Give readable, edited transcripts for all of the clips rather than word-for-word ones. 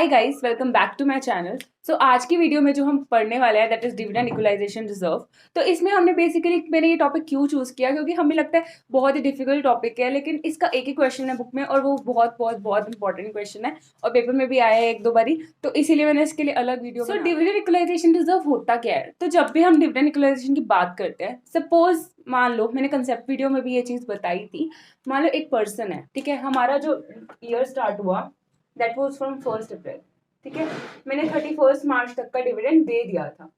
Hi guys, welcome back to my channel. So आज की video में जो हम पढ़ने वाले हैं that is dividend equalisation reserve. तो इसमें हमने बेसिकली मैंने ये टॉपिक क्यों चूज किया क्योंकि हमें लगता है बहुत ही डिफिकल्ट टॉपिक है, लेकिन इसका एक ही क्वेश्चन है बुक में और वो बहुत बहुत बहुत इंपॉर्टेंट क्वेश्चन है और पेपर में भी आया है एक दो बारी, तो इसीलिए मैंने इसके लिए अलग video. So dividend equalisation reserve होता क्या है? तो जब भी हम डिविडेंड इक्वलाइजेशन की बात करते हैं, सपोज मान लो मैंने कंसेप्ट वीडियो में भी ये चीज बताई थी, मान लो एक पर्सन है, ठीक है, हमारा जो ईयर स्टार्ट हुआ दैट वाज फ्रॉम 1 अप्रैल, ठीक है, मैंने 31 मार्च तक का डिविडेंड दे दिया था।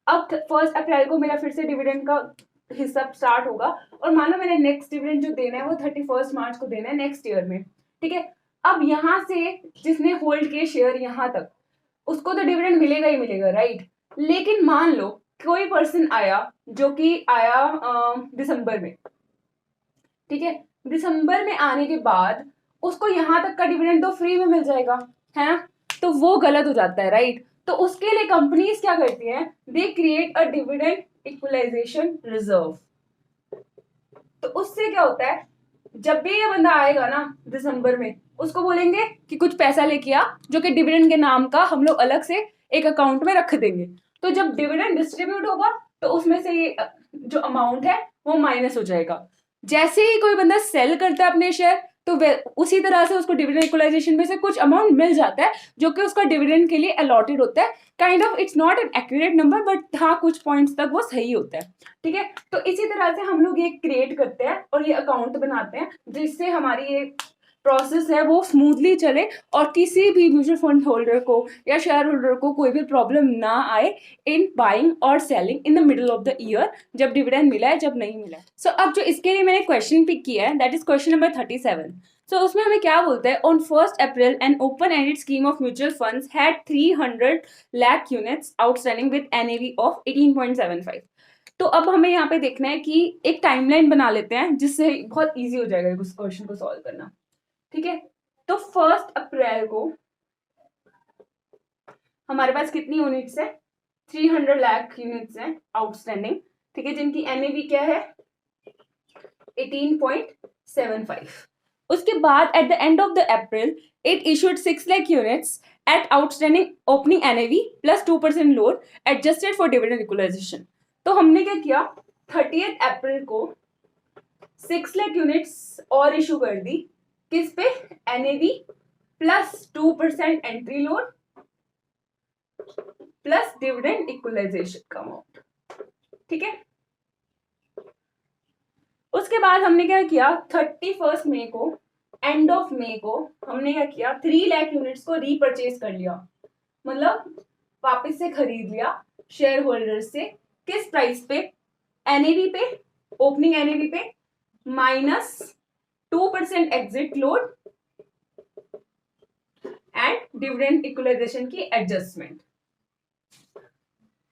अब 1 अप्रैल को मेरा फिर से डिविडेंड का हिसाब स्टार्ट होगा और मान लो मैंने नेक्स्ट डिविडेंड जो देना है वो 31 मार्च को देना है नेक्स्ट ईयर में, ठीक है। अब यहाँ से जिसने होल्ड किए शेयर यहाँ तक उसको तो डिविडेंड मिलेगा ही मिलेगा, राइट। लेकिन मान लो कोई पर्सन आया जो कि आया दिसंबर में, ठीक है, दिसंबर में आने के बाद उसको यहाँ तक का डिविडेंड तो फ्री में मिल जाएगा, है ना, तो वो गलत हो जाता है, राइट। तो उसके लिए कंपनीज क्या करती हैं, they create a dividend equalisation reserve. तो उससे क्या होता है, जब भी ये बंदा आएगा ना दिसंबर में, उसको बोलेंगे कि कुछ पैसा लेके आ, जो कि डिविडेंड के नाम का हम लोग अलग से एक अकाउंट में रख देंगे। तो जब डिविडेंड डिस्ट्रीब्यूट होगा तो उसमें से ये जो अमाउंट है वो माइनस हो जाएगा। जैसे ही कोई बंदा सेल करता है अपने शेयर, तो उसी तरह से उसको डिविडेंड इक्वलाइजेशन में से कुछ अमाउंट मिल जाता है जो कि उसका डिविडेंड के लिए अलॉटेड होता है। Kind of its not an accurate number, but हाँ कुछ पॉइंट्स तक वो सही होता है, ठीक है। तो इसी तरह से हम लोग ये क्रिएट करते हैं और ये अकाउंट बनाते हैं जिससे हमारी ये प्रोसेस है वो स्मूथली चले और किसी भी म्यूचुअल फंड होल्डर को या शेयर होल्डर को कोई भी प्रॉब्लम ना आए इन बाइंग और selling in the middle of the year, जब डिविडेंड मिला है जब नहीं मिला है। सो अब जो इसके लिए मैंने क्वेश्चन पिक किया है दैट इज क्वेश्चन नंबर 37। सो उसमें हमें क्या बोलता है, on 1 April an open ended scheme of mutual funds had 300 lakh units outstanding with NAV of 18.75। तो अब हमें यहाँ पे देखना है कि एक टाइमलाइन बना लेते हैं जिससे बहुत इजी हो जाएगा उस क्वेश्चन को सॉल्व करना, ठीक है। तो 1 अप्रैल को हमारे पास कितनी यूनिट्स है, 300 लाख यूनिट्स हैं आउटस्टैंडिंग, ठीक है, जिनकी एनएवी क्या है 18.75। उसके बाद at the end of the April it issued 6 lakh units at outstanding opening NAV plus 2% load adjusted for dividend equalisation. तो हमने क्या किया, 30 अप्रैल को 6 लाख यूनिट्स और इशू कर दी, किस पे, NAV plus 2% entry load plus dividend equalisation का अमाउंट, ठीक है। उसके बाद हमने क्या किया, 31 मई को, एंड ऑफ मई को हमने क्या किया, 3 लाख यूनिट्स को रीपरचेज कर लिया, मतलब वापस से खरीद लिया शेयर होल्डर्स से, किस प्राइस पे, एनएवी पे, ओपनिंग एनएवी पे minus 2% exit load and dividend equalisation की एडजस्टमेंट।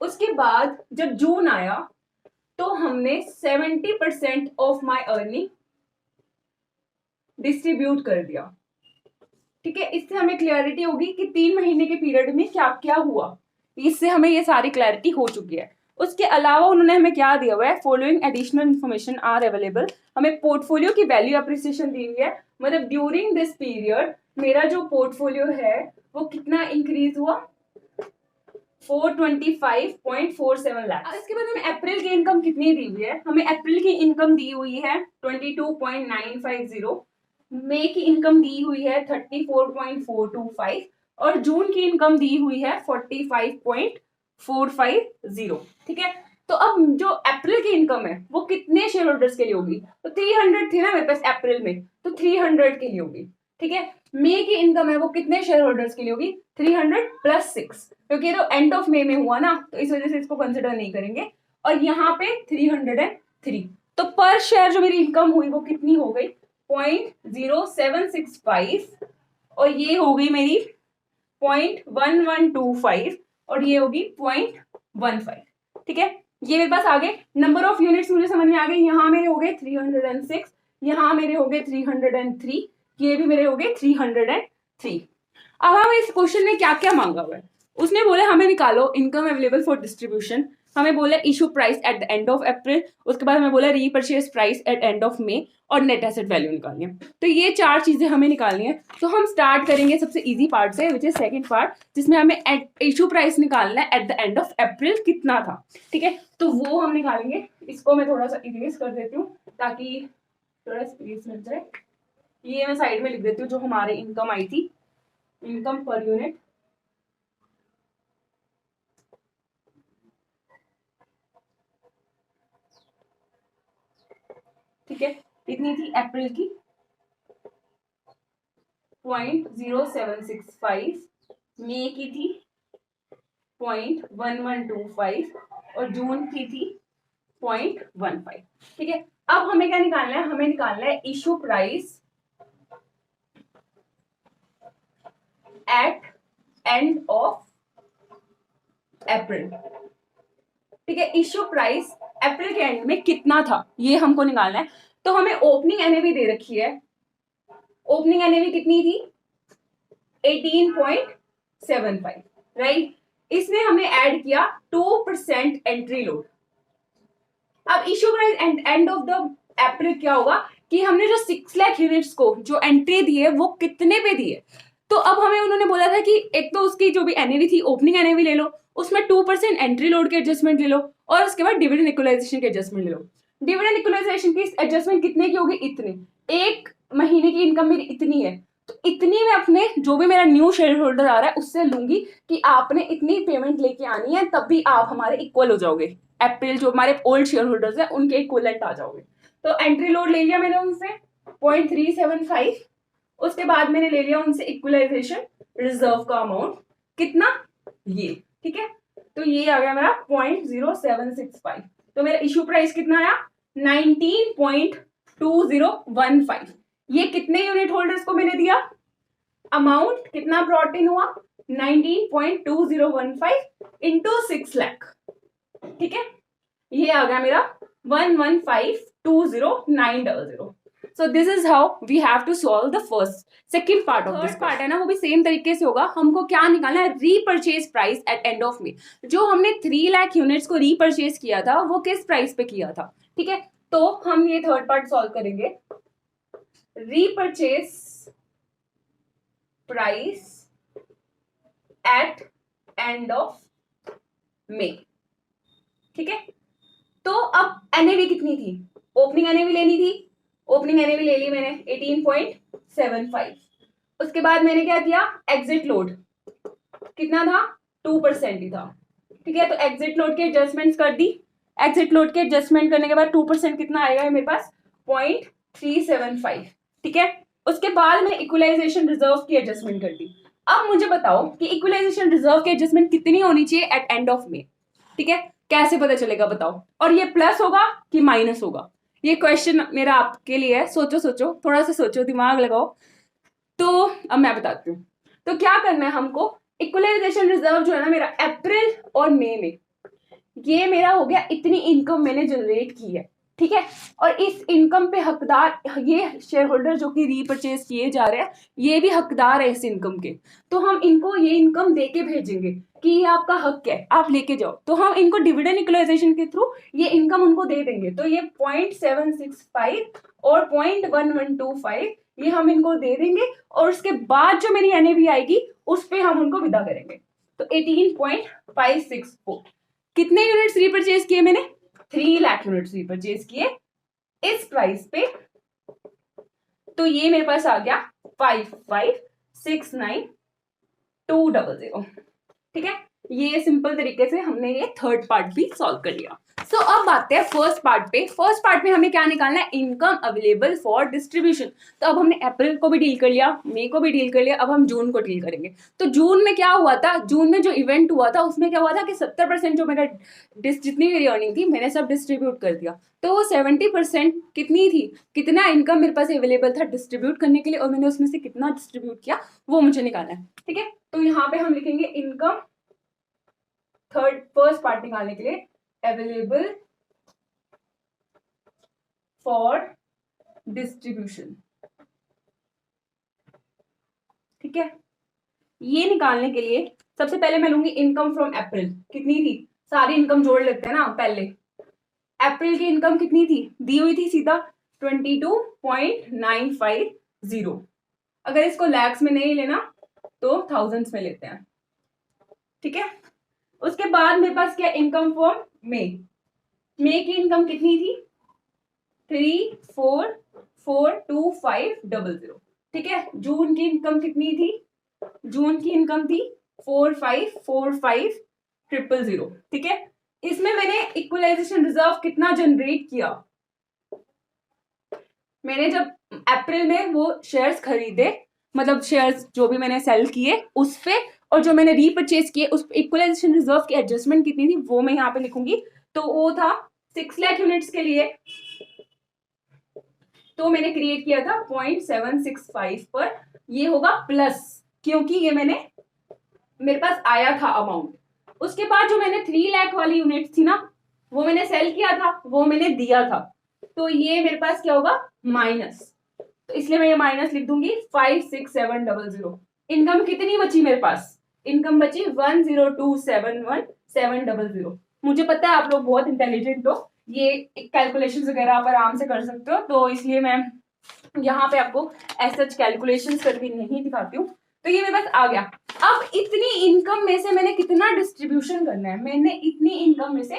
उसके बाद जब जून आया तो हमने 70% ऑफ माय अर्निंग डिस्ट्रीब्यूट कर दिया, ठीक है। इससे हमें क्लैरिटी होगी कि 3 महीने के पीरियड में क्या क्या हुआ, इससे हमें ये सारी क्लैरिटी हो चुकी है। उसके अलावा उन्होंने हमें क्या दिया हुआ है, following additional information are available. हमें पोर्टफोलियो की वैल्यू अप्रिसिएशन दी हुई है, मतलब ड्यूरिंग दिस पीरियड मेरा जो पोर्टफोलियो है वो कितना इंक्रीज हुआ, 425.47 लाख। इसके बाद हमें अप्रैल की इनकम कितनी दी हुई है, हमें अप्रैल की इनकम दी हुई है 22.950, मई की इनकम दी हुई है 34.425 और जून की इनकम दी हुई है 45.450, ठीक है। तो अब जो अप्रैल की इनकम है वो कितने शेयर होल्डर्स के लिए होगी, तो 300 थी ना मेरे पास अप्रैल में, तो 300 के लिए होगी, ठीक है। मई की इनकम है वो कितने शेयर होल्डर्स के लिए होगी, 300 प्लस 6, क्योंकि तो एंड ऑफ मई में हुआ ना तो इस वजह से इसको कंसिडर नहीं करेंगे, और यहाँ पे 303। तो पर शेयर जो मेरी इनकम हुई वो कितनी हो गई, 0.0765, और ये हो गई मेरी 0.1125 और ये होगी 0.15, ठीक है। ये मेरे पास आ गए नंबर ऑफ यूनिट्स, मुझे समझ में आ गई, यहाँ मेरे हो गए 306, यहाँ मेरे हो गए 303, ये भी मेरे हो गए 303। अब हमें इस क्वेश्चन में क्या क्या मांगा हुआ है, उसने बोला हमें निकालो इनकम अवेलेबल फॉर डिस्ट्रीब्यूशन हमें बोला issue price at the end of April, उसके बाद हमें बोला repurchase price at end of May, और नेट एसेट वैल्यू निकालनी है। तो ये 4 चीजें हमें निकालनी है। तो हम स्टार्ट करेंगे सबसे इजी पार्ट से, विच इज सेकंड पार्ट, जिसमें हमें इशू प्राइस निकालना है एट द एंड ऑफ अप्रैल कितना था। ठीक है, तो वो हम निकालेंगे। इसको मैं थोड़ा सा इरेज कर देती हूँ ताकि थोड़ा स्पेस मिल जाए। ये मैं साइड में लिख देती हूँ जो हमारे इनकम आई थी, इनकम पर यूनिट। ठीक है, कितनी थी अप्रैल की? 0.0765, मई की थी 0.1125 और जून की थी 0.15। ठीक है, अब हमें क्या निकालना है? हमें निकालना है issue price at end of April. ठीक है, इशू प्राइस अप्रैल के एंड में कितना था ये हमको निकालना है। तो हमें ओपनिंग एनएवी दे रखी है। ओपनिंग एनएवी कितनी थी? 18.75, राइट। इसमें हमें ऐड किया 2% एंट्री लोड। अब issue price and of the अप्रैल क्या होगा कि हमने जो 6 लाख यूनिट्स को जो एंट्री दी है वो कितने पे दी है। तो अब हमें उन्होंने बोला था कि एक तो उसकी जो भी एनएवी थी, ओपनिंग एनएवी ले लो, उसमें 2% एंट्री लोड के एडजस्टमेंट ले लो, और उसके बाद डिविडेंड इक्वलाइजेशन के एडजस्टमेंट ले लो। डिविडेंड इक्वलाइजेशन की एडजस्टमेंट कितने की होगी? इतनी। एक महीने की इनकम मेरी इतनी है, तो इतनी मैं अपने जो भी मेरा न्यू शेयर होल्डर आ रहा है उससे लूंगी कि आपने इतनी पेमेंट लेके आनी है, तब भी आप हमारे इक्वल हो जाओगे। अप्रैल जो हमारे ओल्ड शेयर होल्डर्स है उनके इक्वलेंट आ जाओगे। तो एंट्री लोड ले लिया मैंने उनसे 0.375। उसके बाद मैंने ले लिया उनसे इक्वलाइजेशन रिजर्व का अमाउंट कितना, ये। ठीक है, तो ये आ गया मेरा 0.0765। तो मेरा इशू प्राइस कितना आया? 19.2015। ये कितने यूनिट होल्डर्स को मैंने दिया? अमाउंट कितना ब्रॉट इन हुआ? 19.2015 इंटू 6 लाख। ठीक है, ये आ गया मेरा 115,20900। So this is how we have to solve the second part of this. Third part है ना, वो भी सेम तरीके से होगा। हमको क्या निकालना है? Repurchase price at end of May. जो हमने 3 लाख यूनिट्स को रीपरचेज किया था वो किस प्राइस पे किया था? ठीक है, तो हम ये थर्ड पार्ट सॉल्व करेंगे। Repurchase price at end of May. ठीक है, तो अब एनएवी कितनी थी? ओपनिंग एनएवी लेनी थी, ओपनिंग एनएवी ले ली मैंने 18.75। उसके बाद मैंने क्या किया? एग्जिट लोड कितना था? 2% ही था। ठीक है, तो एग्जिट लोड के एडजस्टमेंट्स कर दी। एग्जिट लोड के एडजस्टमेंट करने के बाद 2% कितना आएगा मेरे पास? 0.375। ठीक है, उसके बाद मैंने इक्वलाइजेशन रिजर्व की एडजस्टमेंट कर दी। अब मुझे बताओ कि इक्वलाइजेशन रिजर्व की एडजस्टमेंट कितनी होनी चाहिए एट एंड ऑफ मे। ठीक है, कैसे पता चलेगा बताओ? और ये प्लस होगा कि माइनस होगा? ये क्वेश्चन मेरा आपके लिए है। सोचो सोचो, थोड़ा सा सोचो, दिमाग लगाओ। तो अब मैं बताती हूँ। तो क्या करना है हमको? इक्वलाइजेशन रिजर्व जो है ना मेरा अप्रैल और मई में, ये मेरा हो गया, इतनी इनकम मैंने जनरेट की है। ठीक है, और इस इनकम पे हकदार ये शेयर होल्डर जो कि रीपरचेज किए जा रहे हैं, ये भी हकदार है इस इनकम के। तो हम इनको ये इनकम देके भेजेंगे कि ये आपका हक है, आप लेके जाओ। तो हम इनको डिविडेंड इक्वलाइजेशन के थ्रू ये इनकम उनको दे देंगे। तो ये 0.765 और 0.1125 ये हम इनको दे देंगे, और उसके बाद जो मेरी एनएवी आएगी उस पर हम उनको विदा करेंगे। तो 18.564। कितने यूनिट्स रीपरचेज किए मैंने? 3 लाख यूनिट्स रीपरचेज किए इस प्राइस पे। तो ये मेरे पास आ गया 5569,200। ठीक है, ये सिंपल तरीके से हमने ये थर्ड पार्ट भी सॉल्व कर लिया। सो अब आते हैं फर्स्ट पार्ट पे। फर्स्ट पार्ट में हमें क्या निकालना है? Income available for distribution. तो अब हमने अप्रैल को भी डील कर लिया, मई को भी डील कर लिया, अब हम जून को डील करेंगे। तो जून में क्या हुआ था? जून में जो इवेंट हुआ था उसमें क्या हुआ था कि 70% जो मेरा जितनी मेरी अर्निंग थी मैंने सब डिस्ट्रीब्यूट कर दिया। तो वो 70% कितनी थी? कितना इनकम मेरे पास अवेलेबल था डिस्ट्रीब्यूट करने के लिए, और मैंने उसमें से कितना डिस्ट्रीब्यूट किया वो मुझे निकालना है। ठीक है, तो यहाँ पे हम लिखेंगे इनकम फर्स्ट पार्ट निकालने के लिए अवेलेबल फॉर डिस्ट्रीब्यूशन। ठीक है, ये निकालने के लिए सबसे पहले मैं लूंगी इनकम फ्रॉम अप्रैल। कितनी थी? सारी इनकम जोड़ लेते हैं ना पहले। अप्रैल की इनकम कितनी थी, दी हुई थी सीधा 22.950। अगर इसको लैक्स में नहीं लेना तो थाउजेंड्स में लेते हैं, ठीक है। उसके बाद मेरे पास क्या, इनकम फॉर मे की इनकम कितनी थी 344250, ठीक है। जून की इनकम कितनी थी, जून की इनकम थी 454500, ठीक है। इसमें मैंने इक्वलाइजेशन रिजर्व कितना जनरेट किया, मैंने जब अप्रैल में वो शेयर्स खरीदे, मतलब शेयर्स जो भी मैंने सेल किए उस पे, और जो मैंने रीपरचेज किए उस इक्वलाइजेशन रिजर्व की एडजस्टमेंट कितनी थी वो मैं यहाँ पे लिखूंगी। तो वो था 6 लाख यूनिट्स के लिए, तो मैंने क्रिएट किया था 0.765 पर, ये होगा प्लस, क्योंकि ये मेरे पास आया था अमाउंट। उसके बाद जो मैंने 3 लाख वाली यूनिट थी ना, वो मैंने सेल किया था, वो मैंने दिया था, तो ये मेरे पास क्या होगा माइनस, तो इसलिए मैं ये माइनस लिख दूंगी 56700। इनकम कितनी बची मेरे पास, इनकम बची 10271,700। मुझे पता है आप लोग बहुत इंटेलिजेंट हो, ये कैलकुलेशन वगैरह आप आराम से कर सकते हो, तो इसलिए मैं यहाँ पे आपको ऐसा कैलकुलेशन करके नहीं दिखाती हूँ। तो ये मेरे पास आ गया। अब इतनी इनकम में से मैंने कितना डिस्ट्रीब्यूशन करना है, मैंने इतनी इनकम में से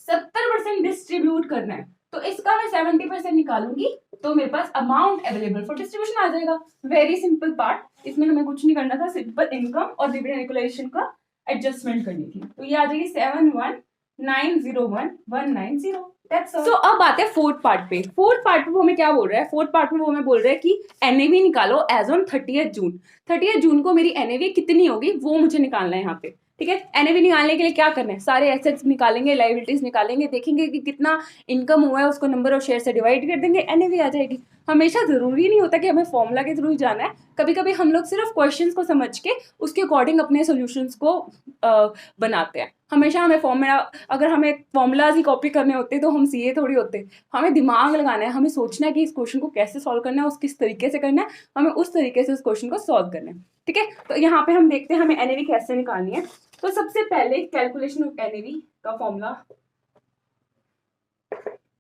70% डिस्ट्रीब्यूट करना है, तो इसका मैं 70% निकालूंगी, तो मेरे पास अमाउंट अवेलेबल फॉर डिस्ट्रीब्यूशन आ जाएगा। वेरी सिंपल पार्ट, इसमें हमें कुछ नहीं करना था, सिंपल इनकम और डिविडेंड इक्वलाइजेशन का एडजस्टमेंट करनी थी, तो ये आ जाएगी 71901190। So, अब आते हैं फोर्थ पार्ट पे। फोर्थ पार्ट में वो हमें क्या बोल रहा है, फोर्थ पार्ट में वो हमें बोल रहा है कि एनएवी निकालो as on 30th June. 30th जून को मेरी एनएवी कितनी होगी वो मुझे निकालना है यहाँ पे, ठीक है। एनएवी निकालने के लिए क्या करना है, सारे एसेट्स निकालेंगे, लायबिलिटीज निकालेंगे, देखेंगे कि कितना इनकम हुआ है, उसको नंबर ऑफ शेयर से डिवाइड कर देंगे, एनएवी आ जाएगी। हमेशा जरूरी नहीं होता कि हमें फॉर्मूला के थ्रू ही जाना है, कभी कभी हम लोग सिर्फ क्वेश्चंस को समझ के उसके अकॉर्डिंग अपने सॉल्यूशंस को बनाते हैं। हमेशा हमें फॉर्मूला, अगर हमें फॉर्मूलाज ही कॉपी करने होते तो हम सीए थोड़ी होते। हमें दिमाग लगाना है, हमें सोचना है कि इस क्वेश्चन को कैसे सॉल्व करना है, उस किस तरीके से करना है, हमें उस तरीके से उस क्वेश्चन को सॉल्व करना है, ठीक है। तो यहाँ पे हम देखते हैं हमें एनएवी कैसे निकालनी है। तो सबसे पहले कैलकुलेशन ऑफ एनएवी का फॉर्मूला,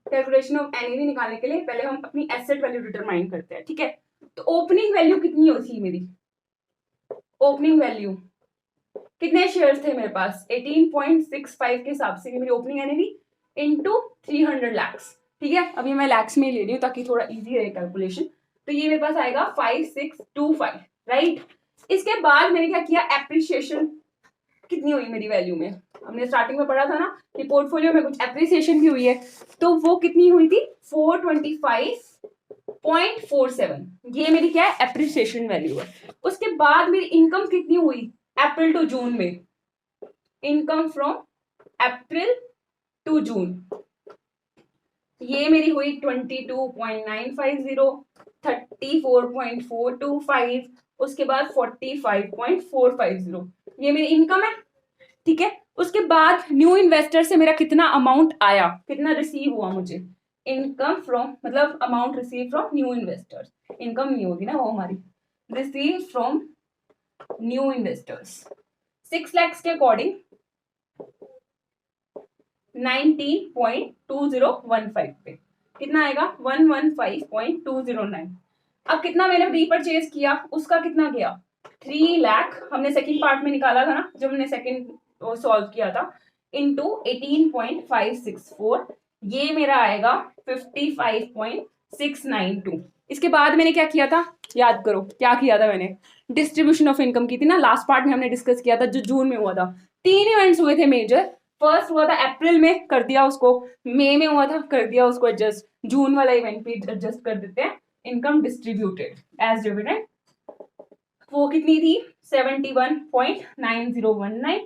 कैलकुलेशन ऑफ एनएवी निकालने के लिए पहले हम अपनी एसेट वैल्यू डिटरमाइन करते हैं, ठीक है। तो ओपनिंग वैल्यू कितनी होती मेरी, ओपनिंग वैल्यू कितने शेयर्स थे मेरे पास 18.65 के हिसाब से मेरी ओपनिंग एनएवी इनटू 300 लैक्स, ठीक है। अभी मैं लैक्स में ले रही हूँ ताकि थोड़ा इजी रहे कैलकुलेशन। तो ये मेरे पास आएगा 5625, राइट। इसके बाद मैंने क्या किया, एप्रिसिएशन कितनी हुई मेरी वैल्यू में, हमने स्टार्टिंग में पढ़ा था ना कि पोर्टफोलियो में कुछ एप्रिसिएशन भी हुई है, तो वो कितनी हुई थी 425.47, ये मेरी क्या है एप्रिसिएशन वैल्यू है। उसके बाद मेरी इनकम कितनी हुई अप्रैल टू जून में, income from April to June, ये मेरी हुई 22.950, 34.425, उसके बाद 45.450, ये मेरी इनकम है, ठीक है। उसके बाद न्यू इन्वेस्टर से मेरा कितना अमाउंट आया, कितना रिसीव हुआ मुझे, इनकम फ्रॉम मतलब amount receive from new investors, income नहीं होगी ना वो हमारी, receive from new investors 6 lakhs के अकॉर्डिंग 19.2015 पे कितना आएगा 115.209। अब कितना मैंने रीपरचेज किया, उसका कितना गया 3 लाख, हमने सेकंड पार्ट में निकाला था ना जब हमने सेकंड सॉल्व किया था, इनटू 18.564, ये मेरा आएगा 55.692। इसके बाद मैंने क्या किया था, याद करो क्या किया था मैंने, डिस्ट्रीब्यूशन ऑफ इनकम की थी ना, लास्ट पार्ट में हमने डिस्कस किया था जो जून में हुआ था। 3 इवेंट्स हुए थे मेजर, फर्स्ट हुआ था अप्रैल में, कर दिया उसको, मई में हुआ था कर दिया उसको एडजस्ट, जून वाला इवेंट भी एडजस्ट कर देते हैं। इनकम डिस्ट्रीब्यूटेड एज डिविडेंड वो कितनी थी 71.9019।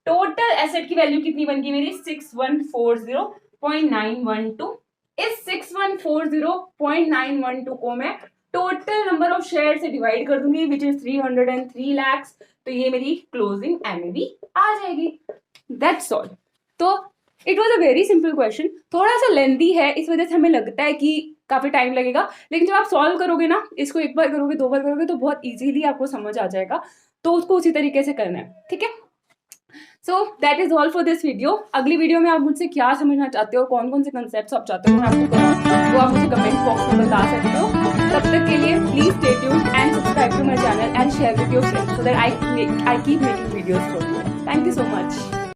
टोटल एसेट की वैल्यू कितनी बन गई मेरी 6140.912। इस 6140.912 को मैं टोटल नंबर ऑफ शेयर से डिवाइड कर दूंगी विच इज 303 lakhs, तो ये मेरी क्लोजिंग एनएवी आ जाएगी। That's all. तो it was a very simple question, थोड़ा सा लेंथी है इस वजह से हमें लगता है कि काफी टाइम लगेगा, लेकिन जब आप सॉल्व करोगे ना, इसको एक बार करोगे 2 बार करोगे तो बहुत इजीली आपको समझ आ जाएगा, तो उसको उसी तरीके से करना है, ठीक है। So that is all for this video. अगली वीडियो में आप मुझसे क्या समझना चाहते हो, कौन कौन से कंसेप्ट आप चाहते हो मैं आपको कराऊं, वो आप मुझे कमेंट बॉक्स में बता सकते हो। तब तक के लिए please stay tuned and subscribe to my channel and share with your friends so that I keep making videos for you. Thank you so much.